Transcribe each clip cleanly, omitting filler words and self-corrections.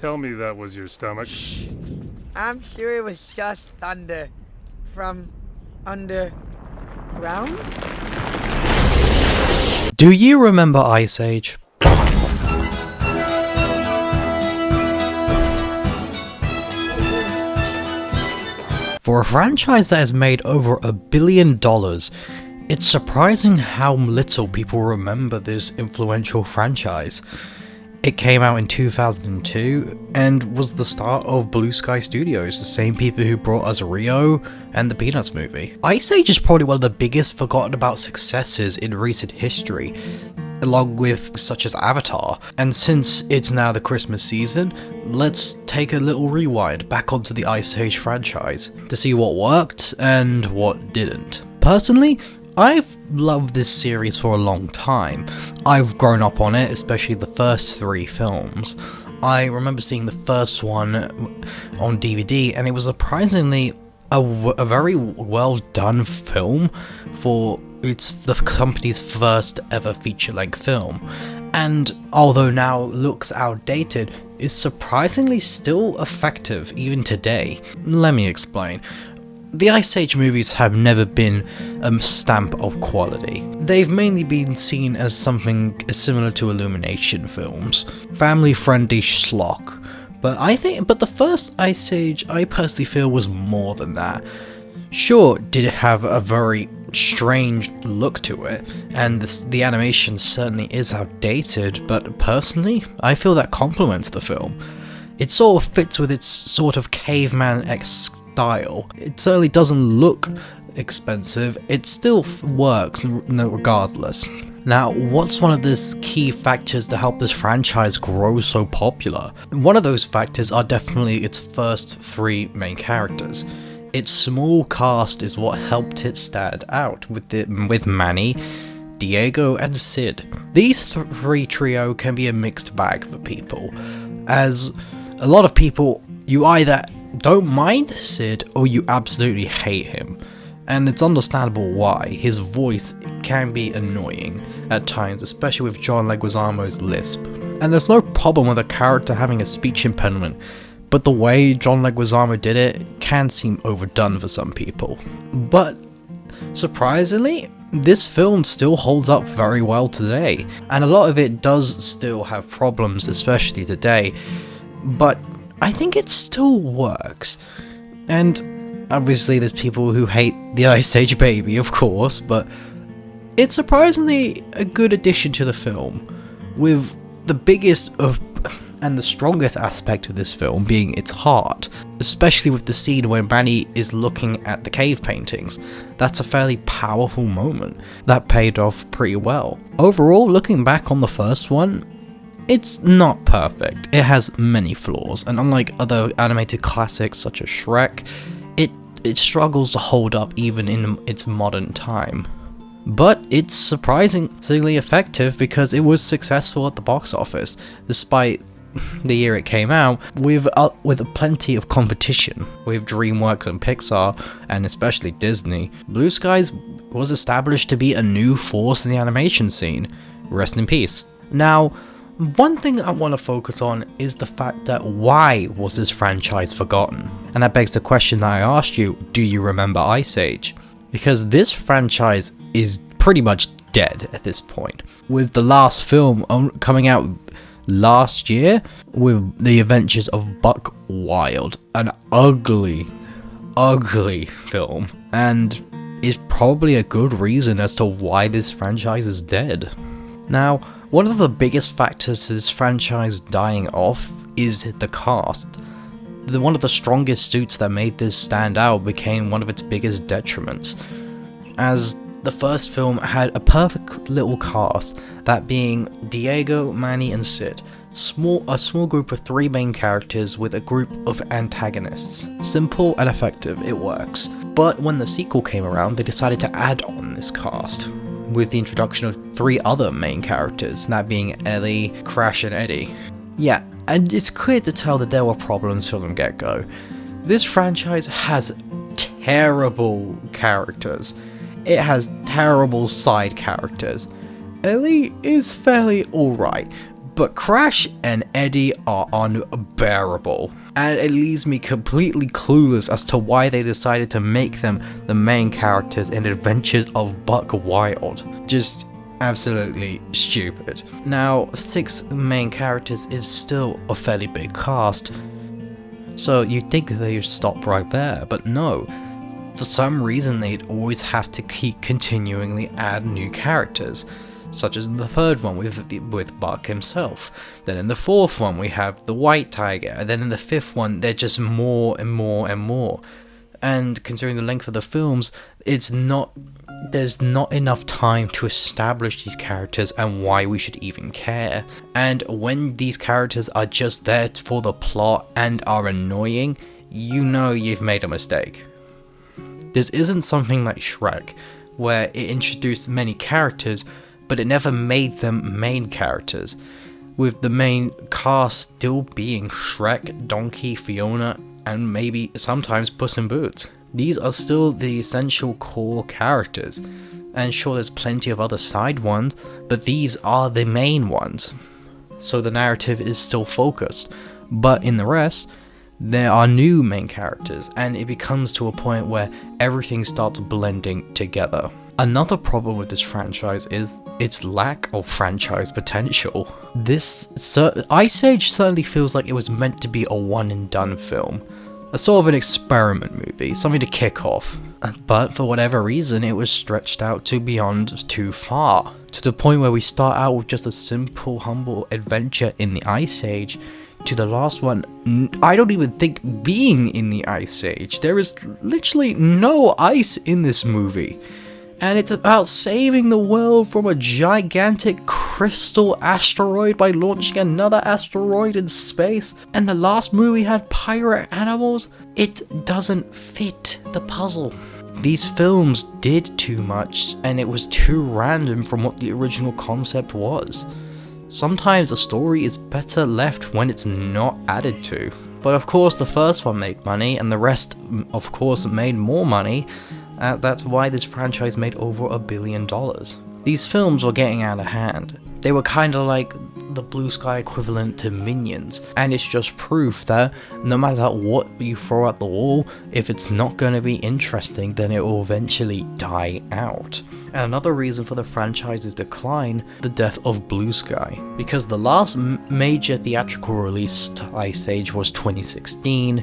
Tell me that was your stomach. I'm sure it was just thunder from underground. Do you remember Ice Age? For a franchise that has made over $1 billion, it's surprising how little people remember this influential franchise. It came out in 2002 and was the start of Blue Sky Studios, the same people who brought us Rio and the Peanuts movie. Ice Age is probably one of the biggest forgotten about successes in recent history, along with such as Avatar. And since it's now the Christmas season, let's take a little rewind back onto the Ice Age franchise to see what worked and what didn't. Personally, I've loved this series for a long time. I've grown up on it, especially the first 3 films. I remember seeing the first one on DVD, and it was surprisingly a very well done film for the company's first ever feature-length film. And although now looks outdated, is surprisingly still effective even today. Let me explain. The Ice Age movies have never been a stamp of quality. They've mainly been seen as something similar to Illumination films, family-friendly schlock. But the first Ice Age, I personally feel, was more than that. Sure, did it have a very strange look to it, and the animation certainly is outdated, but personally, I feel that complements the film. It sort of fits with its sort of caveman-esque style. It certainly doesn't look expensive, it still works regardless. Now, what's one of the key factors to help this franchise grow so popular? One of those factors are definitely its first 3 main characters. Its small cast is what helped it stand out, with Manny, Diego, and Sid. These 3 trio can be a mixed bag for people, as a lot of people, you either don't mind Sid or you absolutely hate him. And it's understandable why. His voice can be annoying at times, especially with John Leguizamo's lisp. And there's no problem with a character having a speech impediment, but the way John Leguizamo did it can seem overdone for some people. But surprisingly, this film still holds up very well today, and a lot of it does still have problems, especially today, but I think it still works. And obviously there's people who hate the Ice Age baby, of course, but it's surprisingly a good addition to the film, with the biggest and the strongest aspect of this film being its heart, especially with the scene where Manny is looking at the cave paintings. That's a fairly powerful moment that paid off pretty well. Overall, looking back on the first one, it's not perfect. It has many flaws, and unlike other animated classics such as Shrek, it struggles to hold up even in its modern time. But it's surprisingly effective because it was successful at the box office, despite the year it came out, with plenty of competition with DreamWorks and Pixar, and especially Disney. Blue Skies was established to be a new force in the animation scene. Rest in peace. Now, one thing I want to focus on is the fact that why was this franchise forgotten? And that begs the question that I asked you, do you remember Ice Age? Because this franchise is pretty much dead at this point, with the last film coming out last year with The Adventures of Buck Wild, an ugly film, and is probably a good reason as to why this franchise is dead. Now, one of the biggest factors to this franchise dying off is the cast. One of the strongest suits that made this stand out became one of its biggest detriments, as the first film had a perfect little cast, that being Diego, Manny, and Sid. A small group of 3 main characters with a group of antagonists. Simple and effective, it works. But when the sequel came around, they decided to add on this cast, with the introduction of 3 other main characters, that being Ellie, Crash, and Eddie. Yeah, and it's clear to tell that there were problems from the get-go. This franchise has terrible characters. It has terrible side characters. Ellie is fairly alright, But Crash and Eddie are unbearable, and it leaves me completely clueless as to why they decided to make them the main characters in Adventures of Buck Wild. Just absolutely stupid. Now, 6 main characters is still a fairly big cast, so you'd think they'd stop right there, but no. For some reason they'd always have to keep continually add new characters, such as in the 3rd one with Buck himself. Then in the 4th one we have the White Tiger, and then in the 5th one they're just more and more and more. And considering the length of the films, there's not enough time to establish these characters and why we should even care. And when these characters are just there for the plot and are annoying, you know you've made a mistake. This isn't something like Shrek, where it introduced many characters, but it never made them main characters, with the main cast still being Shrek, Donkey, Fiona, and maybe sometimes Puss in Boots. These are still the essential core characters, and sure, there's plenty of other side ones, but these are the main ones. So the narrative is still focused, but in the rest, there are new main characters, and it becomes to a point where everything starts blending together. Another problem with this franchise is its lack of franchise potential. Ice Age certainly feels like it was meant to be a one and done film, a sort of an experiment movie, something to kick off. But for whatever reason, it was stretched out to beyond too far, to the point where we start out with just a simple, humble adventure in the Ice Age, to the last one, I don't even think being in the Ice Age. There is literally no ice in this movie. And it's about saving the world from a gigantic crystal asteroid by launching another asteroid in space. And the last movie had pirate animals. It doesn't fit the puzzle. These films did too much, and it was too random from what the original concept was. Sometimes a story is better left when it's not added to. But of course the first one made money, and the rest of course made more money. That's why this franchise made over $1 billion. These films were getting out of hand. They were kinda like the Blue Sky equivalent to Minions, and it's just proof that no matter what you throw at the wall, if it's not going to be interesting, then it will eventually die out. And another reason for the franchise's decline, the death of Blue Sky, because the last major theatrical release to Ice Age was 2016,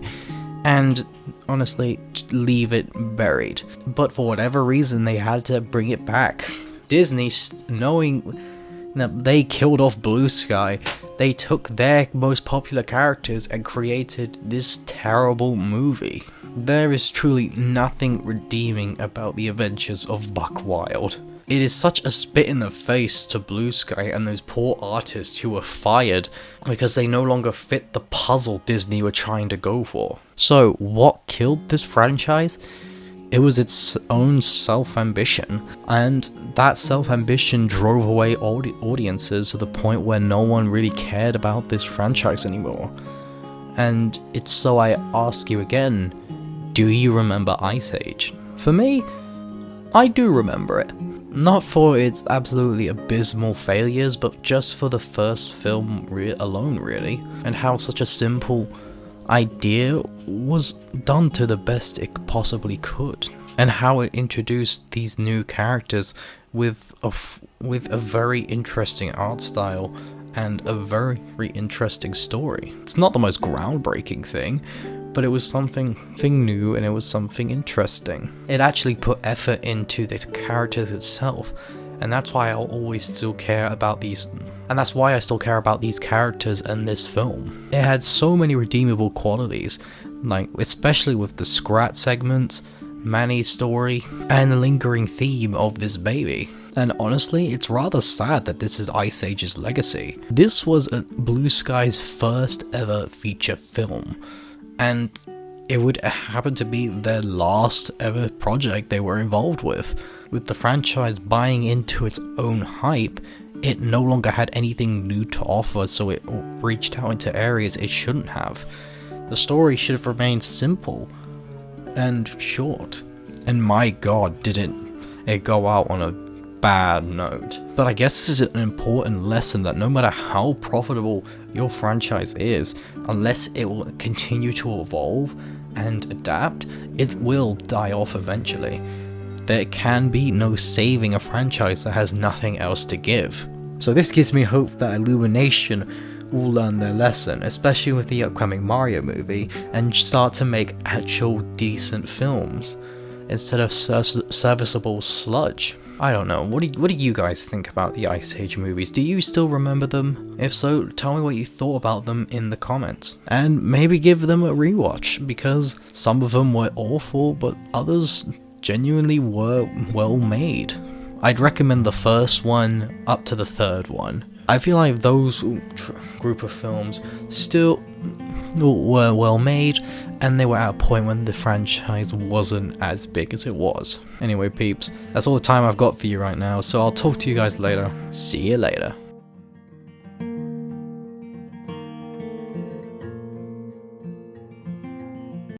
and honestly, leave it buried. But for whatever reason, they had to bring it back. Disney, knowing that they killed off Blue Sky, they took their most popular characters and created this terrible movie. There is truly nothing redeeming about the adventures of Buck Wild. It is such a spit in the face to Blue Sky and those poor artists who were fired because they no longer fit the puzzle Disney were trying to go for. So what killed this franchise? It was its own self-ambition, and that self-ambition drove away audiences to the point where no one really cared about this franchise anymore. And it's so I ask you again, do you remember Ice Age? For me, I do remember it. Not for its absolutely abysmal failures, but just for the first film alone really, and how such a simple idea was done to the best it possibly could, and how it introduced these new characters with a very interesting art style and a very interesting story. It's not the most groundbreaking thing, but it was something new and it was something interesting. It actually put effort into the characters itself, and that's why I'll always still care about these. And that's why I still care about these characters and this film. It had so many redeemable qualities, like especially with the Scrat segments, Manny's story, and the lingering theme of this baby. And honestly, it's rather sad that this is Ice Age's legacy. This was Blue Sky's first ever feature film, and it would happen to be their last ever project they were involved with. With the franchise buying into its own hype, it no longer had anything new to offer, so it reached out into areas it shouldn't have. The story should have remained simple and short, and my god, didn't it go out on a bad note. But I guess this is an important lesson that no matter how profitable your franchise is, unless it will continue to evolve and adapt, it will die off eventually. There can be no saving a franchise that has nothing else to give. So this gives me hope that Illumination will learn their lesson, especially with the upcoming Mario movie, and start to make actual decent films instead of serviceable sludge. I don't know, what do you guys think about the Ice Age movies? Do you still remember them? If so, tell me what you thought about them in the comments. And maybe give them a rewatch, because some of them were awful, but others genuinely were well made. I'd recommend the first one up to the third one. I feel like those group of films still were well made, and they were at a point when the franchise wasn't as big as it was. Anyway peeps, that's all the time I've got for you right now, so I'll talk to you guys later. See you later.